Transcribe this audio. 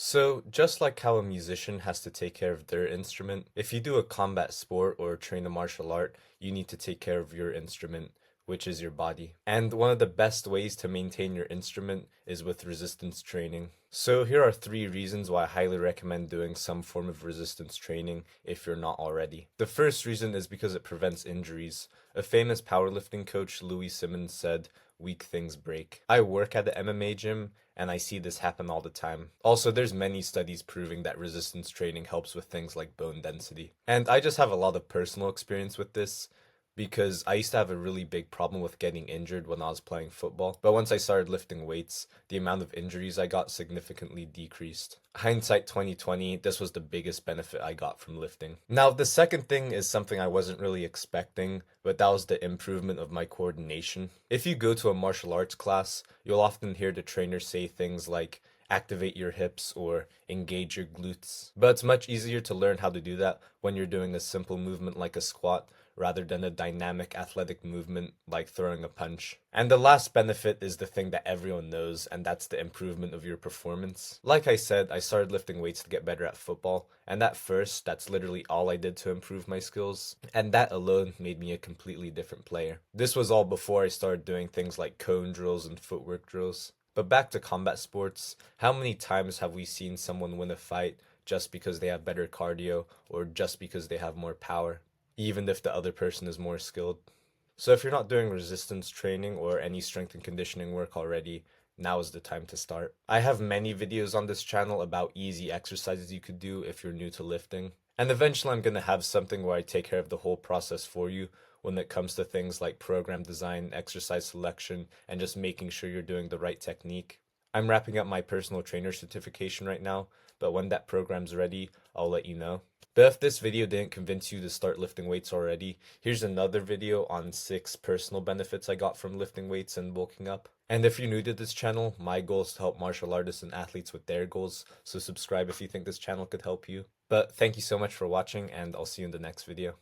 So, just like how a musician has to take care of their instrument, if you do a combat sport or train a martial art, you need to take care of your instrument, which is your body. And one of the best ways to maintain your instrument is with resistance training. So, here are three reasons why I highly recommend doing some form of resistance training if you're not already. The first reason is because it prevents injuries. A famous powerlifting coach, Louis Simmons, said, "Weak things break." I work at the MMA gym and I see this happen all the time. Also, there's many studies proving that resistance training helps with things like bone density. And I just have a lot of personal experience with this because I used to have a really big problem with getting injured when I was playing football. But once I started lifting weights, the amount of injuries I got significantly decreased. Hindsight 2020, this was the biggest benefit I got from lifting. Now, the second thing is something I wasn't really expecting, but that was the improvement of my coordination. If you go to a martial arts class, you'll often hear the trainer say things like, activate your hips or engage your glutes. But it's much easier to learn how to do that when you're doing a simple movement like a squat rather than a dynamic athletic movement like throwing a punch. And the last benefit is the thing that everyone knows, and that's the improvement of your performance. Like I said, I started lifting weights to get better at football, and at first, that's literally all I did to improve my skills, and that alone made me a completely different player. This was all before I started doing things like cone drills and footwork drills. But back to combat sports, how many times have we seen someone win a fight just because they have better cardio or just because they have more power, even if the other person is more skilled? So if you're not doing resistance training or any strength and conditioning work already, now is the time to start. I have many videos on this channel about easy exercises you could do if you're new to lifting. And eventually I'm going to have something where I take care of the whole process for you when it comes to things like program design, exercise selection, and just making sure you're doing the right technique. I'm wrapping up my personal trainer certification right now, but when that program's ready, I'll let you know. But if this video didn't convince you to start lifting weights already, here's another video on 6 personal benefits I got from lifting weights and bulking up. And if you're new to this channel, my goal is to help martial artists and athletes with their goals, so subscribe if you think this channel could help you. But thank you so much for watching, and I'll see you in the next video.